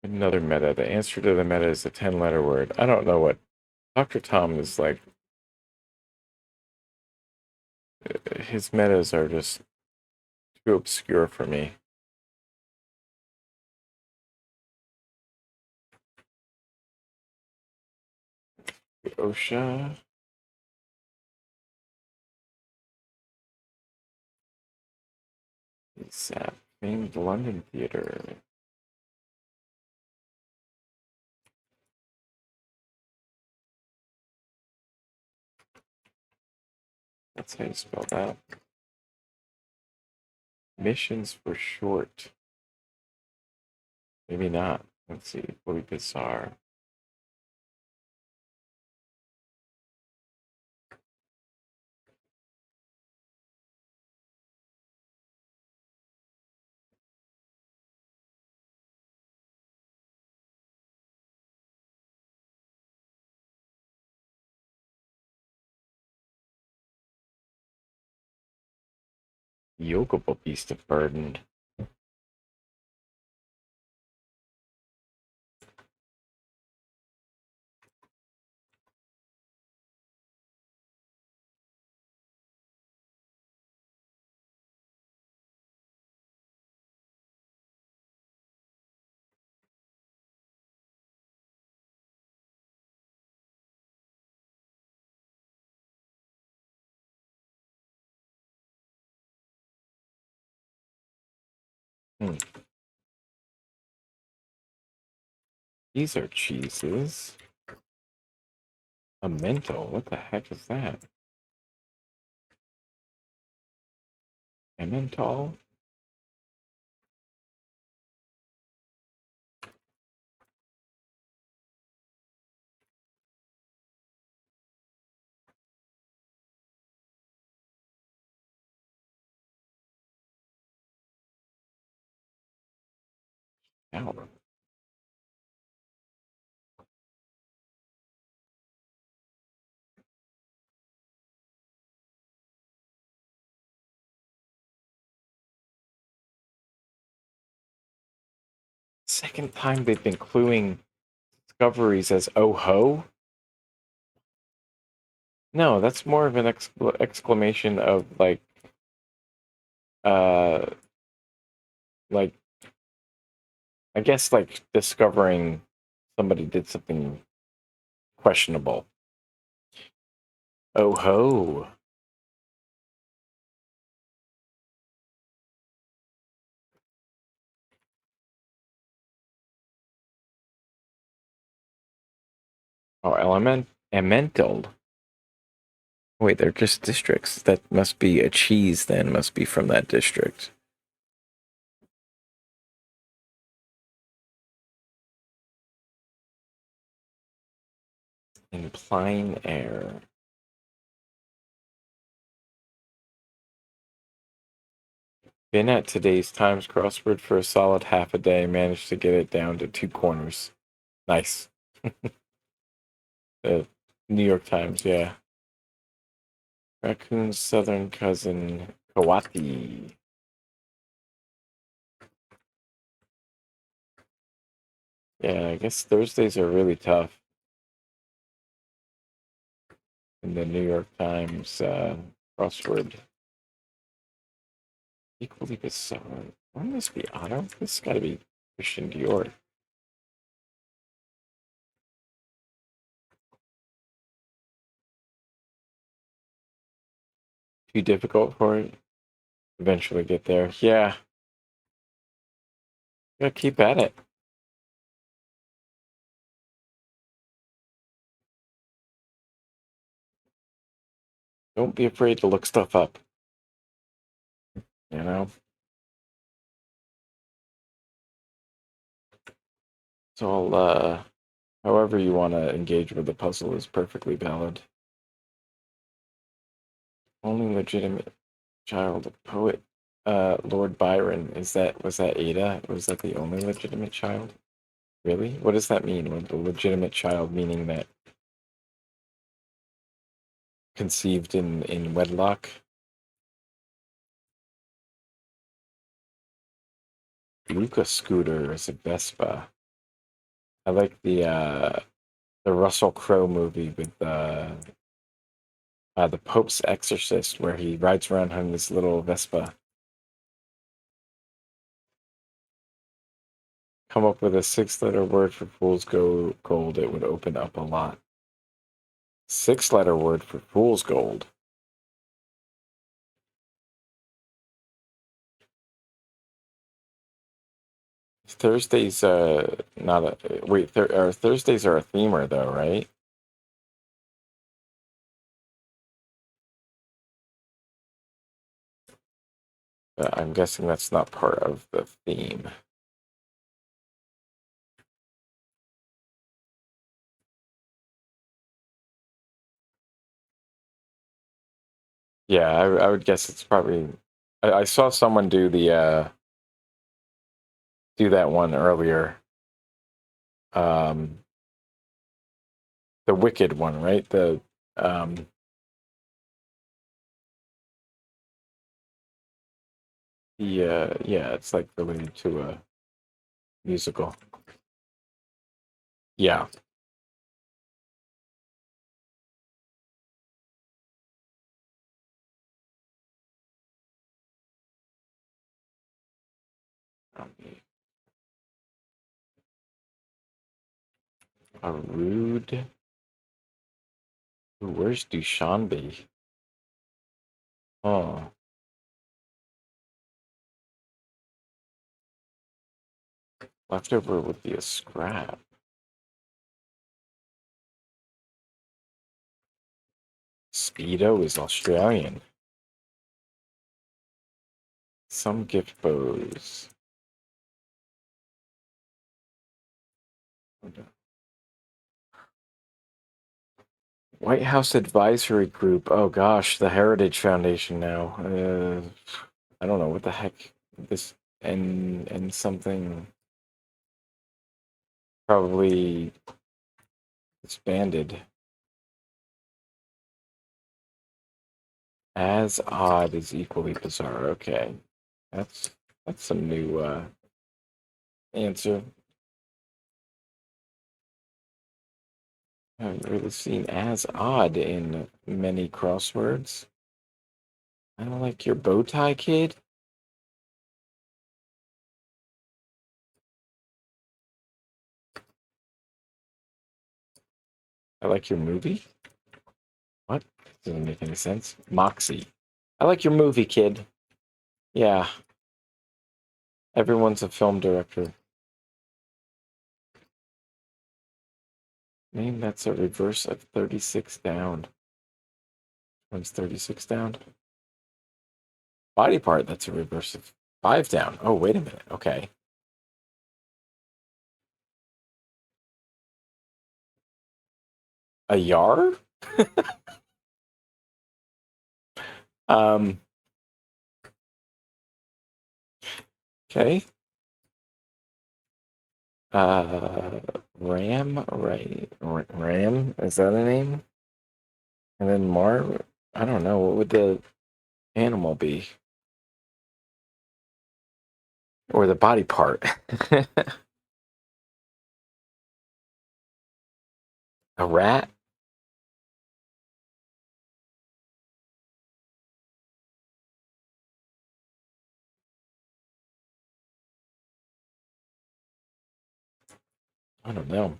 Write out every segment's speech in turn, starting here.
Another meta. The answer to the meta is a 10-letter word. I don't know what Dr. Tom is like. His metas are just too obscure for me. OSHA. ASAP. Famed London Theatre. That's how you spell that. Missions for short. Maybe not. Let's see. Really bizarre. Yokable Beast of Burden. These are cheeses. A mental. What the heck is that? Emmental? Ow. Second time they've been cluing discoveries as oh ho? No, that's more of an exclamation of uh, like I guess like discovering somebody did something questionable. Oh ho. Oh, elemental. Wait, they're just districts. That must be a cheese then, must be from that district. In plain air. Been at today's Times crossword for a solid half a day, managed to get it down to 2 corners. Nice. The New York Times, yeah. Raccoon's southern cousin, Kawati. Yeah, I guess Thursdays are really tough in the New York Times crossword. Equally bizarre. Wouldn't this be Otto? This has got to be Christian Dior. Too difficult for it? Eventually get there. Yeah. Gotta keep at it. Don't be afraid to look stuff up. You know? It's all, however you want to engage with the puzzle is perfectly valid. Only legitimate child of poet, Lord Byron. Was that Ada? Was that the only legitimate child? Really? What does that mean? When the legitimate child meaning that conceived in wedlock? Luca Scooter is a Vespa. I like the Russell Crowe movie with the Pope's Exorcist, where he rides around on this little Vespa. Come up with a 6-letter word for fool's gold. It would open up a lot. 6-letter word for fool's gold. Thursdays, not a wait. Thursdays are a themer though, right? But I'm guessing that's not part of the theme. Yeah, I would guess it's probably. I saw someone do that one earlier. Um, the Wicked one, right? Um, yeah, it's like related to a musical. Yeah. A rude. Ooh, where's Dushanbe? Oh, leftover would be a scrap. Speedo is Australian. Some gift bows. White House Advisory Group. Oh gosh, the Heritage Foundation now. I don't know what the heck this and something probably expanded. As odd is equally bizarre. Okay, that's some new answer. I haven't really seen as odd in many crosswords. I don't like your bow tie, kid. I like your movie. What? Doesn't make any sense. Moxie. I like your movie, kid. Yeah, everyone's a film director. Name that's a reverse of 36 down. One's 36 down. Body part, that's a reverse of 5 down. Oh, wait a minute. Okay. A yard? Um, okay. Uh, Ram, right? Ram, is that a name? And then Mar, I don't know. What would the animal be? Or the body part? A rat? I don't know.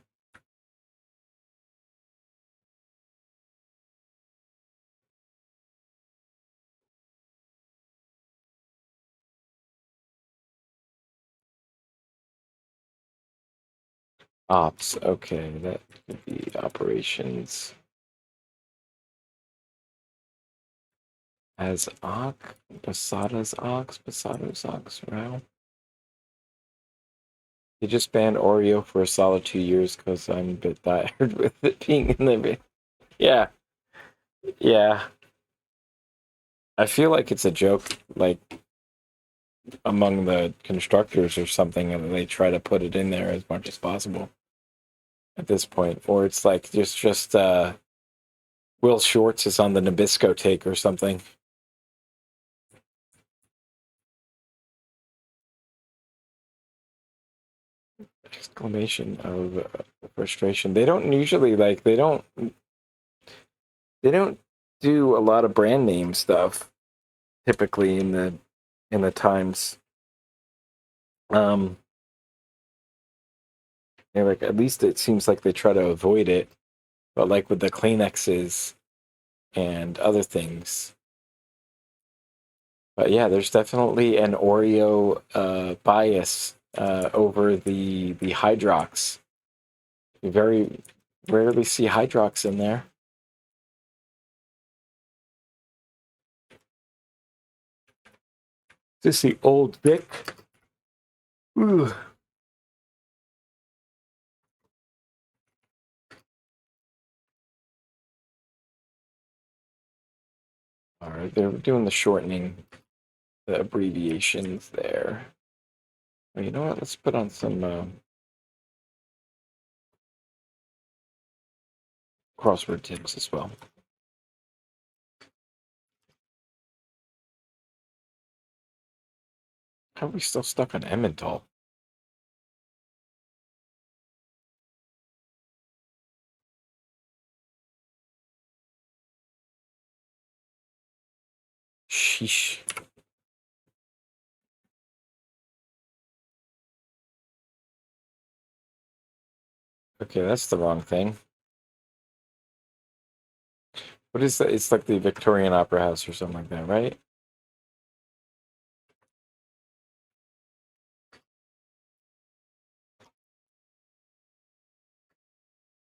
Ops. Okay, that could be operations. As Ock, Basada's Ox, Basada's Ox, wow. They just banned Oreo for a solid 2 years because I'm a bit tired with it being in the. Yeah, yeah. I feel like it's a joke, like among the constructors or something, and they try to put it in there as much as possible at this point, or it's like just Will Shortz is on the Nabisco take or something. Exclamation of frustration. They don't usually like. They don't. They don't do a lot of brand name stuff typically in the Times. Um, like at least it seems like they try to avoid it, but like with the Kleenexes and other things. But yeah, there's definitely an Oreo bias over the Hydrox. You very rarely see Hydrox in there. This is the old Vic. Ooh. All right, they're doing the shortening, the abbreviations there. Well, you know what? Let's put on some crossword tips as well. How are we still stuck on Emmental? Sheesh. Okay, that's the wrong thing. What is that? It's like the Victorian Opera House or something like that, right?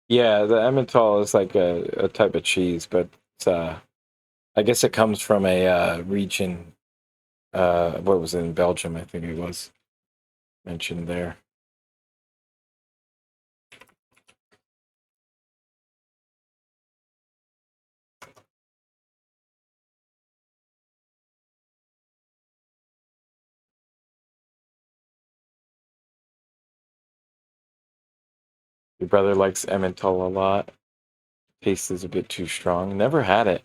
Yeah, the Emmental is like a type of cheese, but it's, I guess it comes from a region. What was it in Belgium? I think it was mentioned there. Your brother likes Emmental a lot. Taste is a bit too strong. Never had it.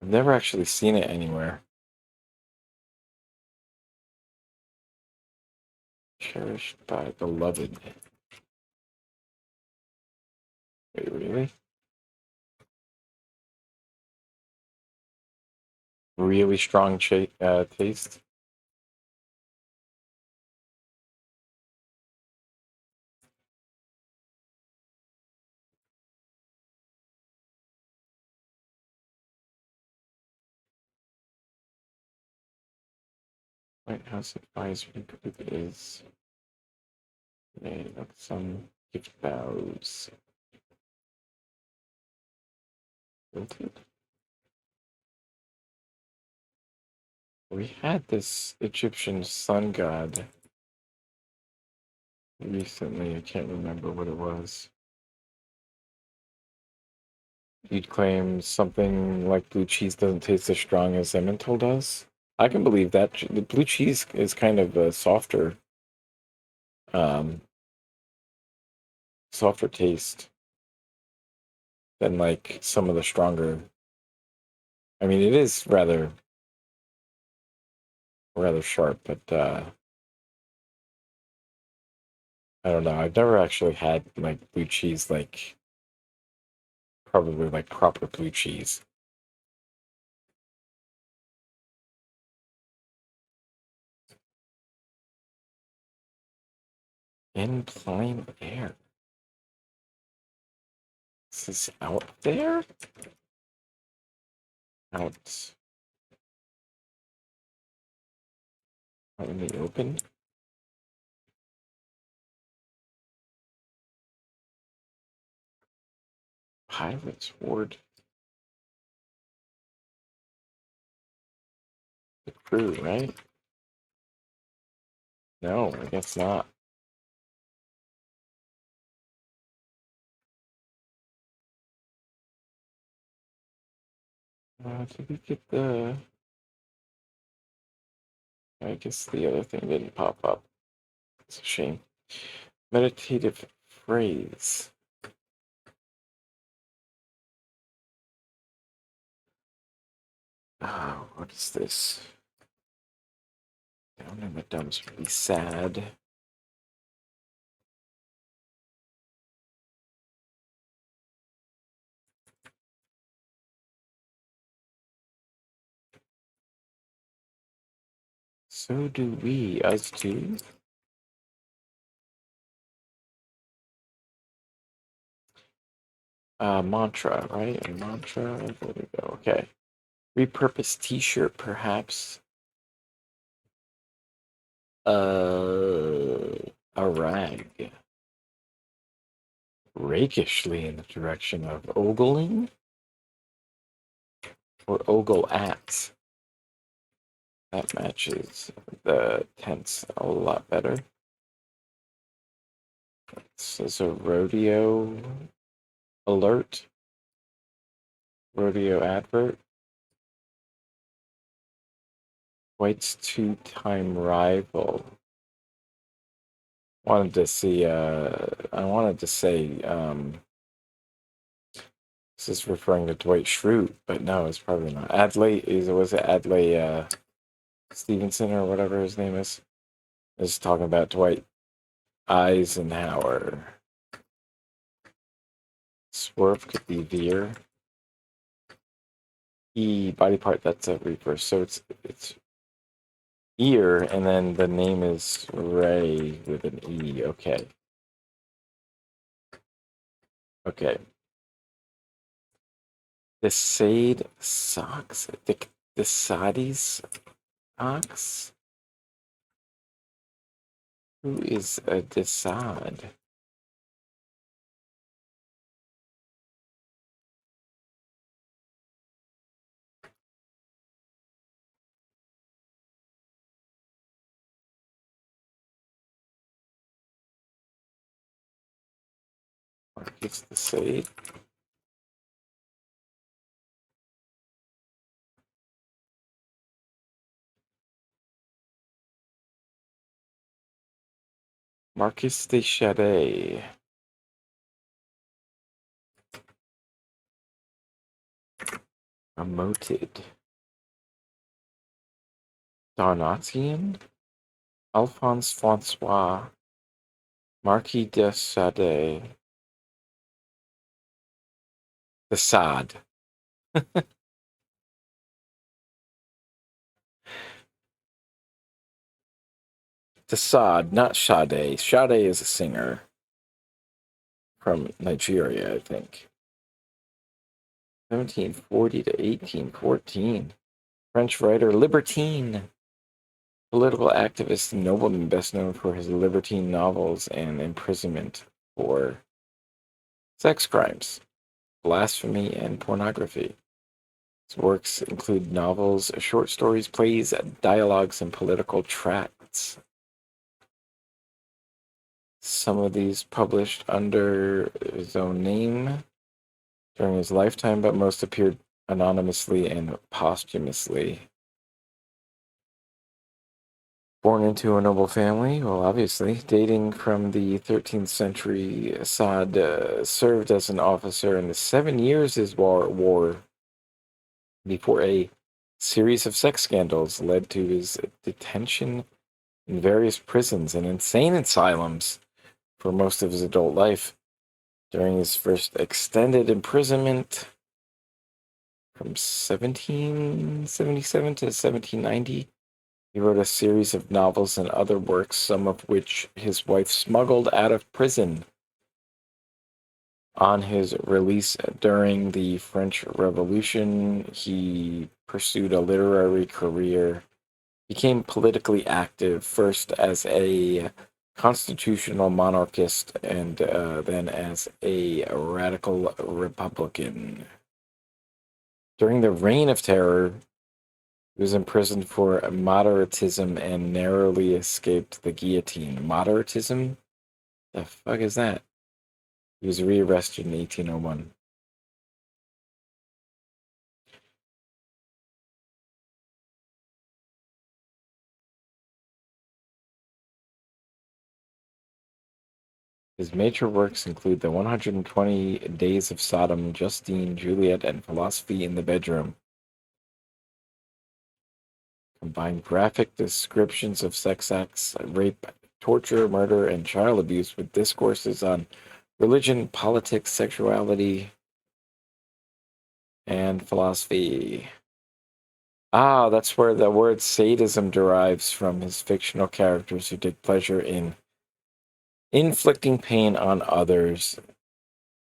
I've never actually seen it anywhere. Cherished by beloved. Wait, really? Really strong taste. White House Advisory Group is made of some gift boughs. Wilted? We had this Egyptian sun god recently. I can't remember what it was. You'd claim something like blue cheese doesn't taste as strong as Emmental does. I can believe that. The blue cheese is kind of a um, softer taste than like some of the stronger. I mean, it is rather sharp, but I don't know. I've never actually had like blue cheese, like probably like proper blue cheese. In plain air. This is out there? Out, out in the open? Pilot's Ward. The crew, right? No, I guess not. Did we get the... I guess the other thing didn't pop up. It's a shame. Meditative phrase. Oh, what is this? I don't know what dumps would be sad. So do we, us too. Mantra, right? A mantra. There we go. Okay. Repurposed T-shirt, perhaps. A rag. Rakishly in the direction of ogling or ogle at. That matches the tense a lot better. This is a rodeo alert. Rodeo advert. White's two-time rival. Wanted to see, I wanted to say, this is referring to Dwight Schrute, but no, it's probably not. Was it Adlai, Stevenson or whatever his name is? Is talking about Dwight Eisenhower. Swerve could be veer. Body part, that's a reverse. So it's ear, and then the name is Ray with an E. Okay. Okay. The Sade socks? The Sadi's socks? Who is a Desad? Marcus the Sade? Marcus de Chade. Promoted. Donatian? Alphonse Francois. Marquis de Sade. The Sade. The Sade, not Sade. Sade is a singer from Nigeria, I think. 1740 to 1814. French writer, libertine. Political activist and nobleman best known for his libertine novels and imprisonment for sex crimes, blasphemy, and pornography. His works include novels, short stories, plays, dialogues, and political tracts. Some of these published under his own name during his lifetime, but most appeared anonymously and posthumously. Born into a noble family, well, obviously, dating from the 13th century, Assad served as an officer in the 7 Years' War before a series of sex scandals led to his detention in various prisons and insane asylums for most of his adult life. During his first extended imprisonment from 1777 to 1790, he wrote a series of novels and other works, some of which his wife smuggled out of prison. On his release during the French Revolution, he pursued a literary career, became politically active, first as a constitutional monarchist and then as a radical Republican. During the Reign of Terror, he was imprisoned for moderatism and narrowly escaped the guillotine. Moderatism? The fuck is that? He was rearrested in 1801. His major works include The 120 Days of Sodom, Justine, Juliet, and Philosophy in the Bedroom. combine graphic descriptions of sex acts, rape, torture, murder, and child abuse with discourses on religion, politics, sexuality, and philosophy. Ah, that's where the word sadism derives from, his fictional characters who take pleasure in inflicting pain on others.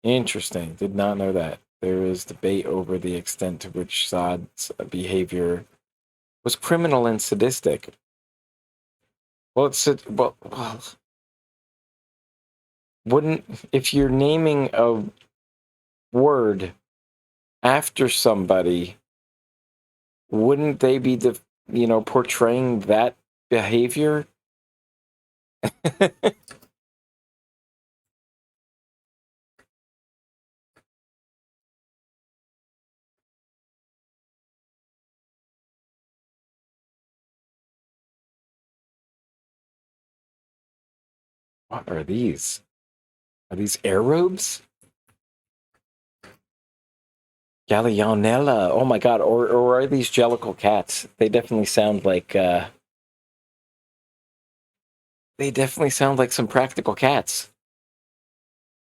Interesting. Did not know that. There is debate over the extent to which Saad's behavior was criminal and sadistic. Well, wouldn't, if you're naming a word after somebody, wouldn't they be portraying that behavior? What are these? Are these air robes? Gallionella. Oh my god, or are these jellicle cats? They definitely sound like some practical cats.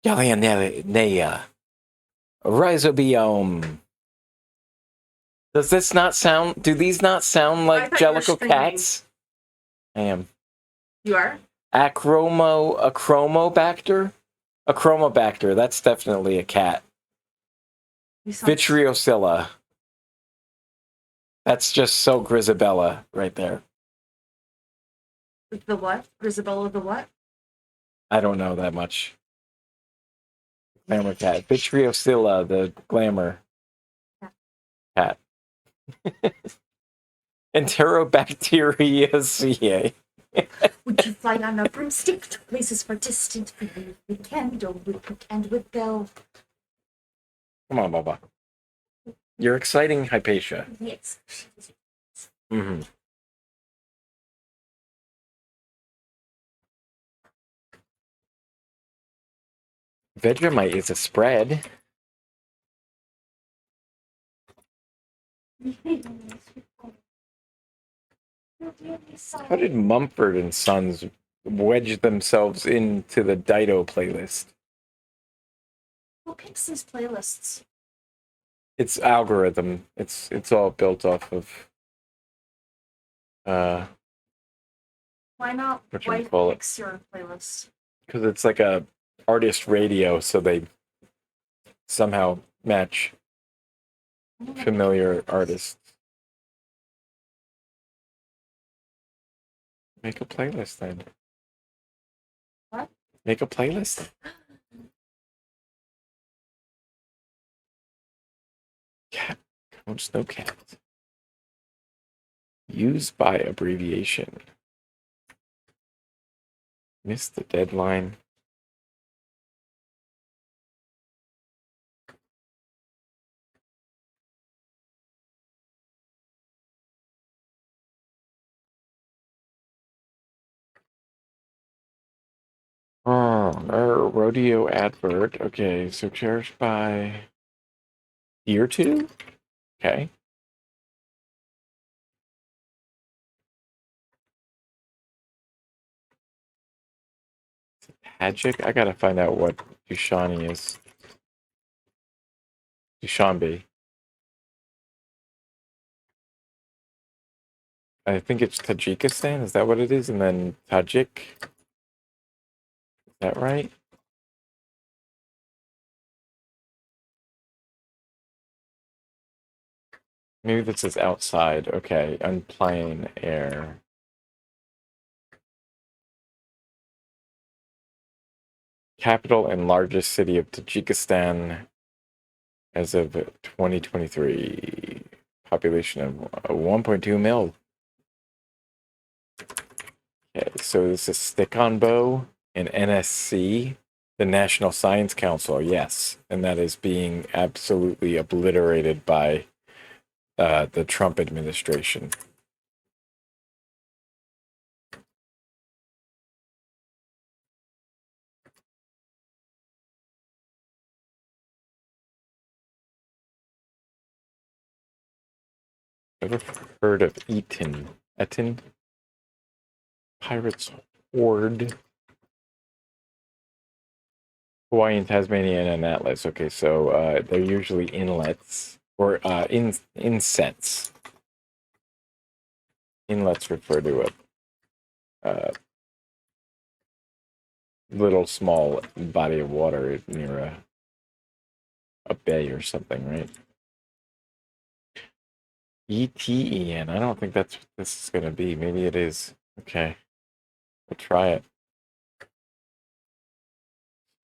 Gallionella. Rhizobiome. Does this not sound, do these not sound like jellicle cats? I am. You are? Achromobacter? Achromobacter, that's definitely a cat. Vitreosilla. That's just so Grisabella right there. The what? Grisabella the what? I don't know that much. Glamour cat. Vitreosilla, the glamour cat. Enterobacteriaceae. Would you fly on a broomstick to places far distant for you? We can go with hook and with bill. Come on, Baba. You're exciting Hypatia. Yes. Mm-hmm. Vegemite is a spread. How did Mumford and Sons wedge themselves into the Dido playlist? Who picks these playlists? It's algorithm. It's all built off of Why not white picks your playlist? Because it's like a artist radio, so they somehow match familiar artists. Make a playlist then. What? Make a playlist. Cat. Cone Snowcat. Used by abbreviation. Missed the deadline. Oh, no, rodeo advert. Okay, so cherished by year 2? Okay. Tajik? I gotta find out what Dushani is. Dushanbe. I think it's Tajikistan. Is that what it is? And then Tajik? Is that right? Maybe this is outside. Okay, unplane air. Capital and largest city of Tajikistan as of 2023. Population of 1.2 mil. Okay, so this is stick-on bow and NSC, the National Science Council, yes. And that is being absolutely obliterated by the Trump administration. Ever heard of Eton? Eton? Pirates Horde. Hawaii and Tasmania and Atlas. Okay, so they're usually inlets or insets. Inlets refer to a little small body of water near a bay or something, right? ETEN. I don't think that's what this is going to be. Maybe it is. Okay, we'll try it.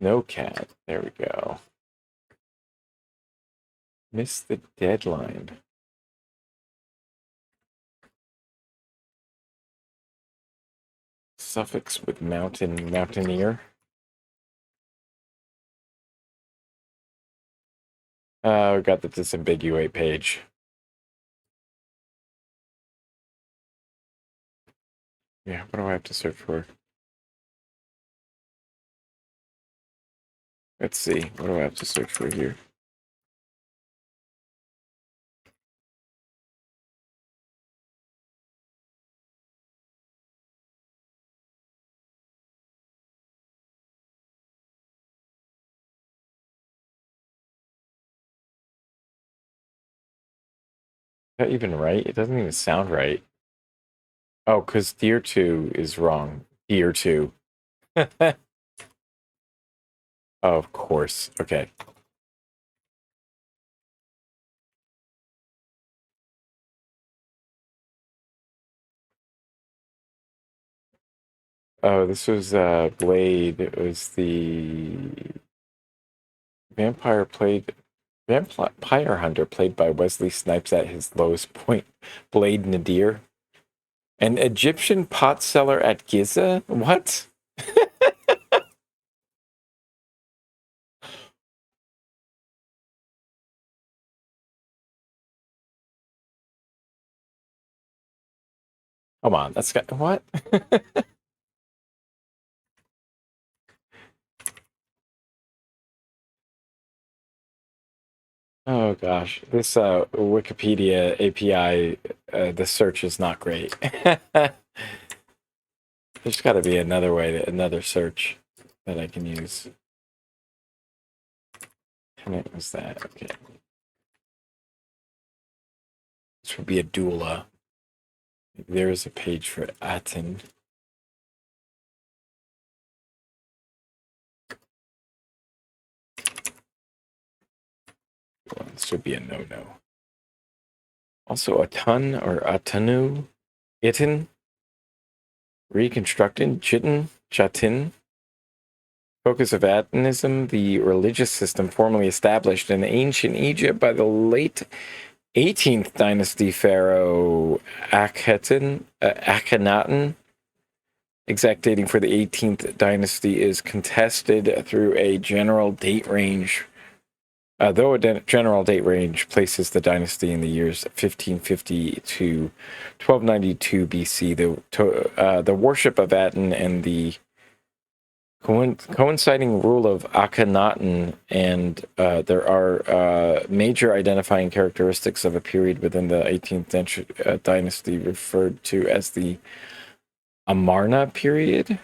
Snowcat. There we go. Missed the deadline. Suffix with mountaineer. We got the disambiguate page. Yeah, what do I have to search for? Let's see. What do I have to search for here? Is that even right? It doesn't even sound right. Oh, because Deer 2 is wrong. Deer 2. Oh, of course. Okay. Oh, this was Blade. It was the Vampire Hunter played by Wesley Snipes at his lowest point. Blade Nadir. An Egyptian pot seller at Giza? What? Come on, that's got what? Oh gosh, this Wikipedia API, the search is not great. There's got to be another way, another search that I can use. And it was that. Okay. This would be a doula. There is a page for Aten. Well, this would be a no-no. Also, Atun or Atanu, Itin, reconstructed, Chitin, Chatin. Focus of Atonism, the religious system formerly established in ancient Egypt by the late 18th dynasty pharaoh Akhenaten. Exact dating for the 18th dynasty is contested through a general date range. Though a general date range places the dynasty in the years 1550 to 1292 BC, the worship of Aten and the coinciding rule of Akhenaten, and there are major identifying characteristics of a period within the 18th dynasty referred to as the Amarna period.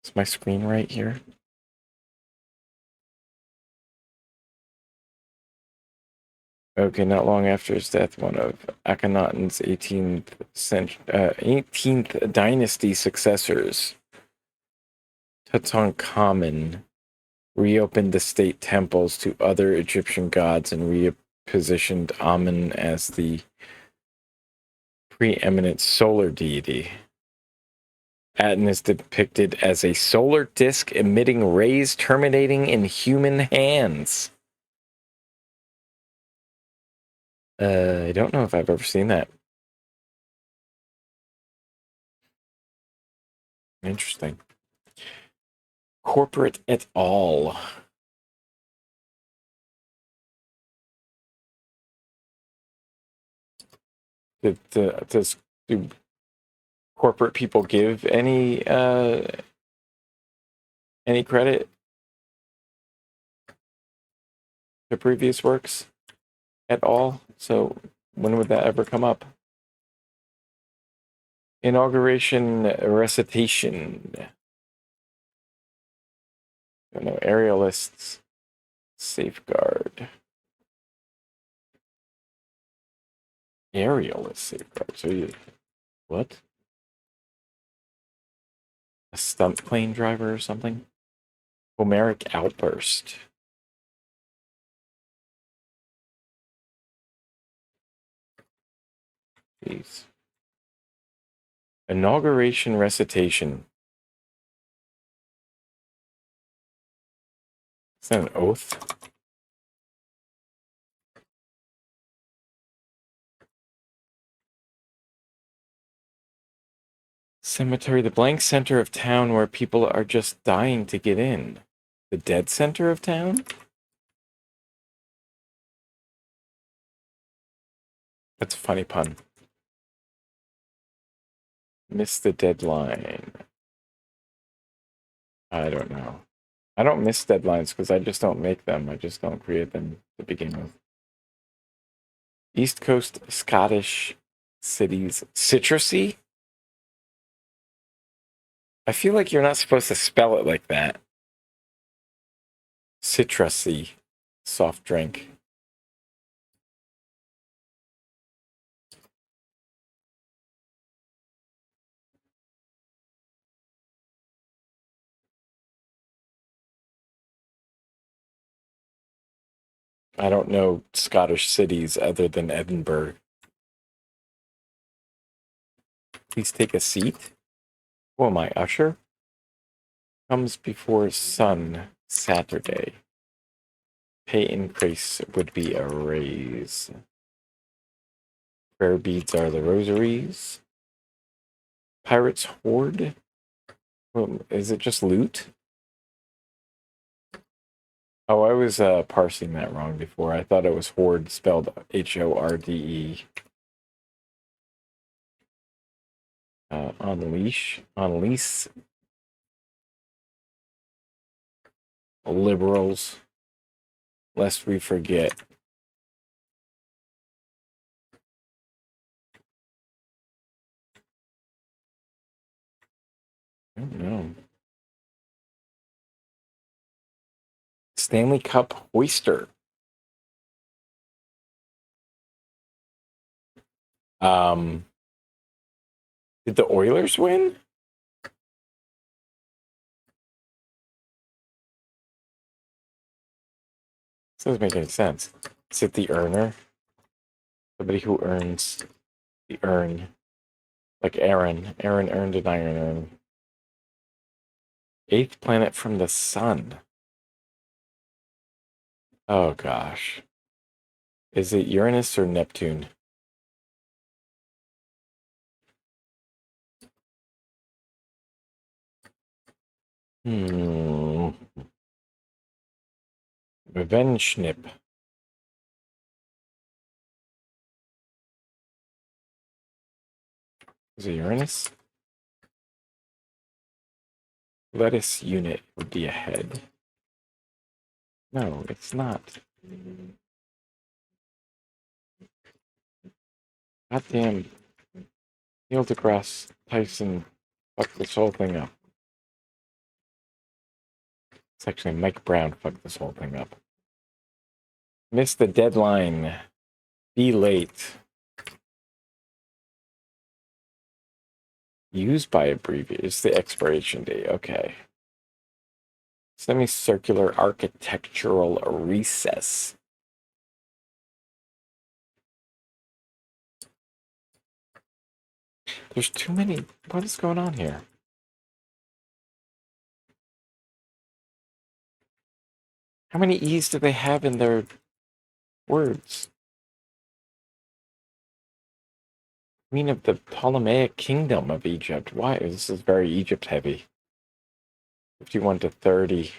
Is my screen right here? Okay, not long after his death, one of Akhenaten's 18th dynasty successors, Tutankhamun, reopened the state temples to other Egyptian gods and repositioned Amun as the preeminent solar deity. Aten is depicted as a solar disk emitting rays terminating in human hands. I don't know if I've ever seen that. Interesting. Corporate et al. Does do corporate people give any credit to previous works? at all. So when would that ever come up? Inauguration recitation. No, aerialists. Safeguard. Aerialist safeguard. So you, what? A stunt plane driver or something? Homeric outburst. Jeez. Inauguration recitation. Is that an oath? Cemetery, the blank center of town where people are just dying to get in. The dead center of town? That's a funny pun. Miss the deadline. I don't know. I don't miss deadlines because I just don't make them. I just don't create them to begin with. East Coast Scottish cities. Citrusy? I feel like you're not supposed to spell it like that. Citrusy. Soft drink. I don't know Scottish cities other than Edinburgh. Please take a seat. Who am I, Usher? Comes before sun, Saturday. Pay increase would be a raise. Prayer beads are the rosaries. Pirates hoard? Is it just loot? Oh, I was parsing that wrong before. I thought it was hoard spelled Horde. Unleash. Unleash. Liberals. Lest we forget. I don't know. Stanley Cup Oyster. Did the Oilers win? This doesn't make any sense. Is it the earner? Somebody who earns the urn. Like Aaron. Aaron earned an iron urn. Eighth planet from the sun. Oh gosh. Is it Uranus or Neptune? Revenge Snip. Is it Uranus? Lettuce unit would be ahead. No, it's not. Goddamn. Neil deGrasse Tyson fucked this whole thing up. It's actually Mike Brown fucked this whole thing up. Missed the deadline. Be late. Used by abbreviation. It's the expiration date. Okay. Semicircular architectural recess. There's too many. What is going on here? How many E's do they have in their words? Queen of the Ptolemaic Kingdom of Egypt. Why? This is very Egypt heavy. 51 to 30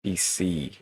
BC.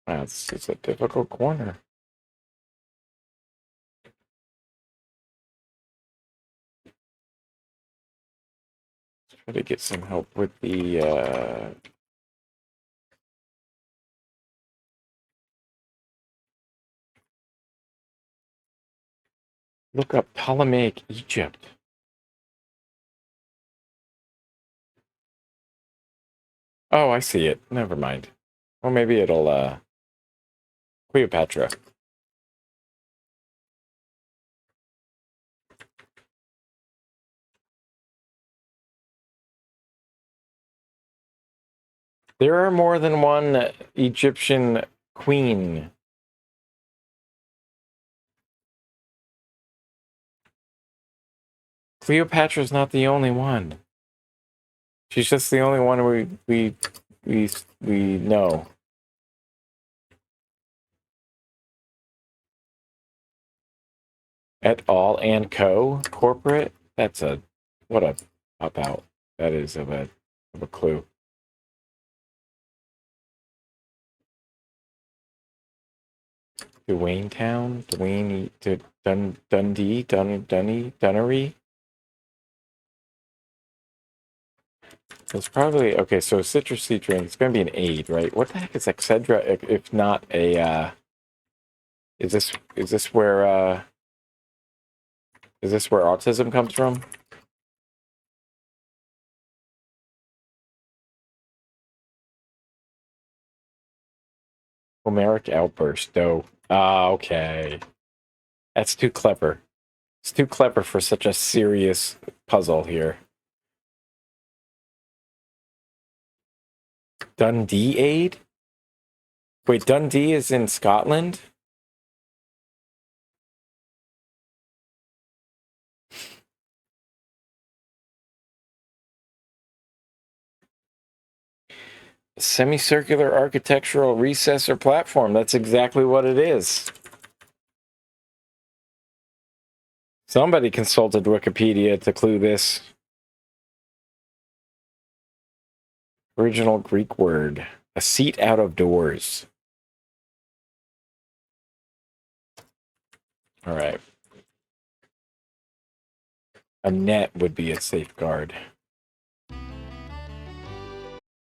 Wow, this is a difficult corner. Let's try to get some help with the look up Ptolemaic Egypt. Oh, I see it. Never mind. Or maybe it'll Cleopatra. There are more than one Egyptian queen. Cleopatra's not the only one. She's just the only one we know. Et al. And Co. Corporate. That's a what a pop out. That is of a clue. Dwayne Town, Dundee, Dunnery. It's probably okay. So citrusy drink. It's going to be an aid, right? What the heck is Excedra if not a? Is this where autism comes from? Homeric outburst. Oh, okay. That's too clever. It's too clever for such a serious puzzle here. Dundee aid? Wait, Dundee is in Scotland? Semicircular architectural recess or platform. That's exactly what it is. Somebody consulted Wikipedia to clue this. Original Greek word. A seat out of doors. All right. A net would be a safeguard.